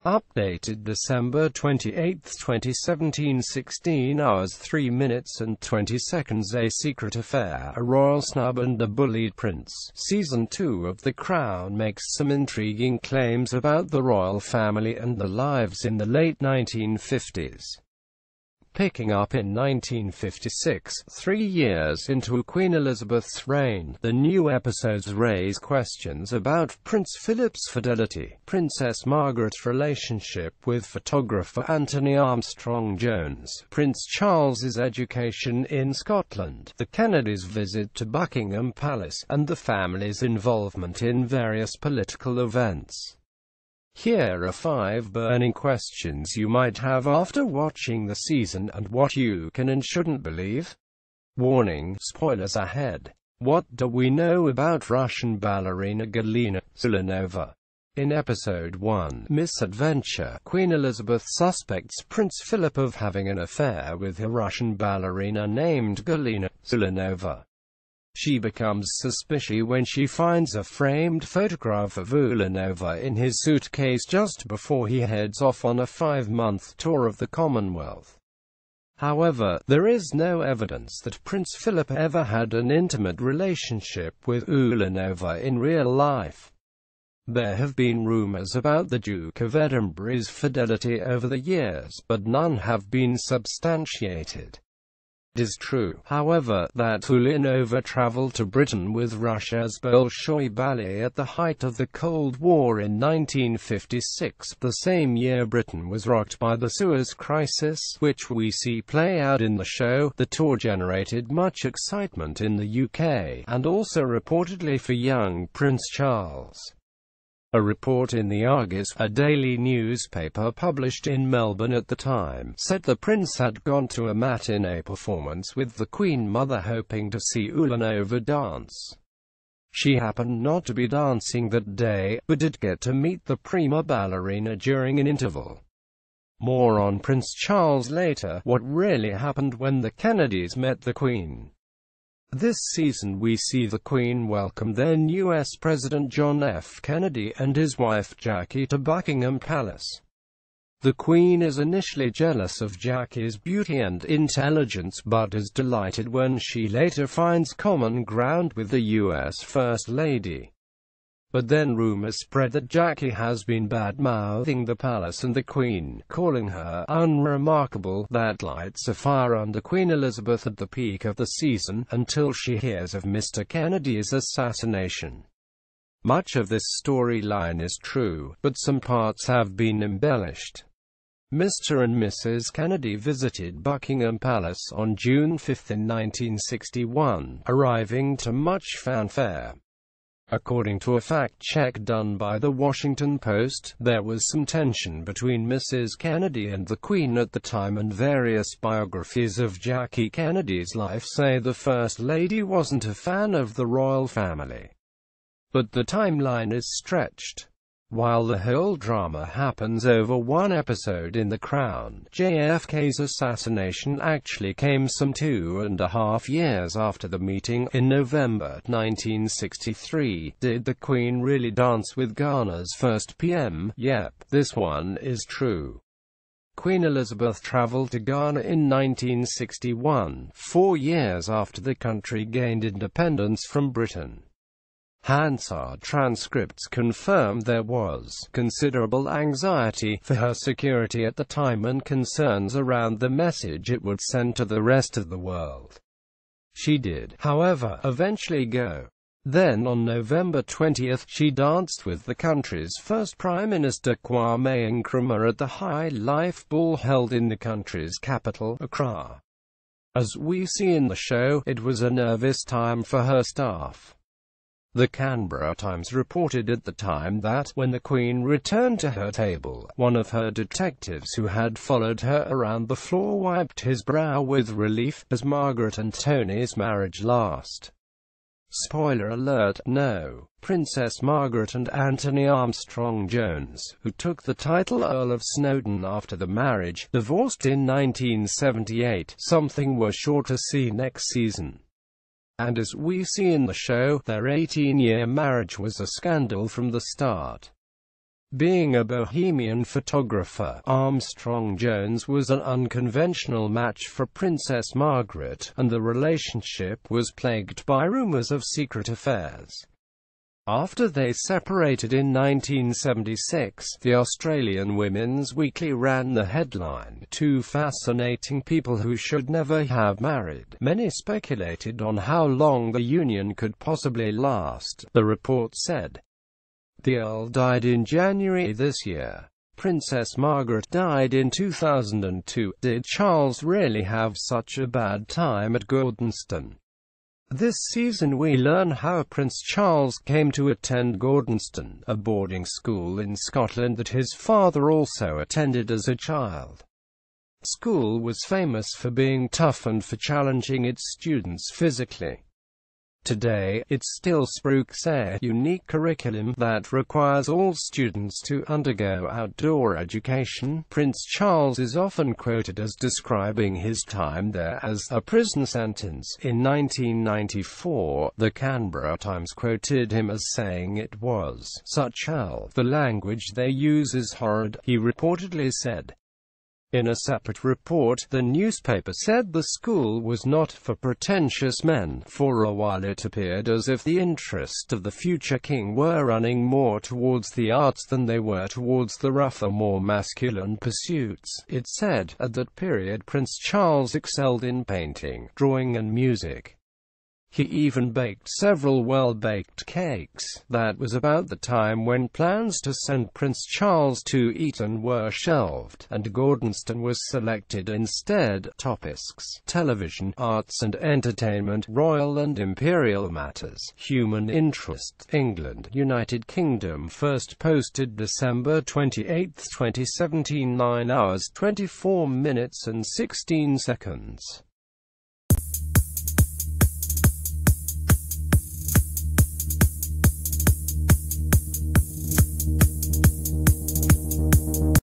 Updated December 28, 2017, 16 hours 3 minutes and 20 seconds. A secret affair, a royal snub and a bullied prince. Season 2 of The Crown makes some intriguing claims about the royal family and their lives in the late 1950s. Picking up in 1956, 3 years into Queen Elizabeth's reign, the new episodes raise questions about Prince Philip's fidelity, Princess Margaret's relationship with photographer Anthony Armstrong-Jones, Prince Charles's education in Scotland, the Kennedys' visit to Buckingham Palace, and the family's involvement in various political events. Here are 5 burning questions you might have after watching the season and what you can and shouldn't believe. Warning, spoilers ahead. What do we know about Russian ballerina Galina Zelenova? In Episode 1, Misadventure, Queen Elizabeth suspects Prince Philip of having an affair with a Russian ballerina named Galina Zelenova. She becomes suspicious when she finds a framed photograph of Zelenova in his suitcase just before he heads off on a 5-month tour of the Commonwealth. However, there is no evidence that Prince Philip ever had an intimate relationship with Zelenova in real life. There have been rumors about the Duke of Edinburgh's fidelity over the years, but none have been substantiated. It is true, however, that Zelenova traveled to Britain with Russia's Bolshoi Ballet at the height of the Cold War in 1956, the same year Britain was rocked by the Suez Crisis, which we see play out in the show. The tour generated much excitement in the UK, and also reportedly for young Prince Charles. A report in the Argus, a daily newspaper published in Melbourne at the time, said the prince had gone to a matinee performance with the Queen Mother hoping to see Zelenova dance. She happened not to be dancing that day, but did get to meet the prima ballerina during an interval. More on Prince Charles later. What really happened when the Kennedys met the Queen? This season we see the Queen welcome then U.S. President John F. Kennedy and his wife Jackie to Buckingham Palace. The Queen is initially jealous of Jackie's beauty and intelligence, but is delighted when she later finds common ground with the U.S. First Lady. But then rumors spread that Jackie has been bad-mouthing the palace and the Queen, calling her unremarkable. That lights a fire under Queen Elizabeth at the peak of the season, until she hears of Mr. Kennedy's assassination. Much of this storyline is true, but some parts have been embellished. Mr. and Mrs. Kennedy visited Buckingham Palace on June 5 in 1961, arriving to much fanfare. According to a fact-check done by The Washington Post, there was some tension between Mrs. Kennedy and the Queen at the time, and various biographies of Jackie Kennedy's life say the First Lady wasn't a fan of the royal family. But the timeline is stretched. While the whole drama happens over one episode in The Crown, JFK's assassination actually came some 2.5 years after the meeting. In November 1963, did the Queen really dance with Ghana's first PM? Yep, this one is true. Queen Elizabeth traveled to Ghana in 1961, 4 years after the country gained independence from Britain. Hansard transcripts confirm there was considerable anxiety for her security at the time and concerns around the message it would send to the rest of the world. She did, however, eventually go. Then on November 20, she danced with the country's first Prime Minister Kwame Nkrumah at the High Life ball held in the country's capital, Accra. As we see in the show, it was a nervous time for her staff. The Canberra Times reported at the time that, when the Queen returned to her table, one of her detectives who had followed her around the floor wiped his brow with relief, as Margaret and Tony's marriage last. Spoiler alert, no. Princess Margaret and Anthony Armstrong-Jones, who took the title Earl of Snowdon after the marriage, divorced in 1978, something we're sure to see next season. And as we see in the show, their 18-year marriage was a scandal from the start. Being a bohemian photographer, Armstrong Jones was an unconventional match for Princess Margaret, and the relationship was plagued by rumors of secret affairs. After they separated in 1976, the Australian Women's Weekly ran the headline, "Two fascinating people who should never have married." Many speculated on how long the union could possibly last, the report said. The Earl died in January this year. Princess Margaret died in 2002. Did Charles really have such a bad time at Gordonstoun? This season we learn how Prince Charles came to attend Gordonstoun, a boarding school in Scotland that his father also attended as a child. The school was famous for being tough and for challenging its students physically. Today, it still spruiks a unique curriculum that requires all students to undergo outdoor education. Prince Charles is often quoted as describing his time there as a prison sentence. In 1994, the Canberra Times quoted him as saying it was such hell. The language they use is horrid, he reportedly said. In a separate report, the newspaper said the school was not for pretentious men. For a while it appeared as if the interest of the future king were running more towards the arts than they were towards the rougher, more masculine pursuits. It said, at that period Prince Charles excelled in painting, drawing and music. He even baked several well-baked cakes. That was about the time when plans to send Prince Charles to Eton were shelved, and Gordonstoun was selected instead. Topics: television, arts and entertainment, royal and imperial matters, human interest, England, United Kingdom. First posted December 28, 2017, 9 hours, 24 minutes and 16 seconds.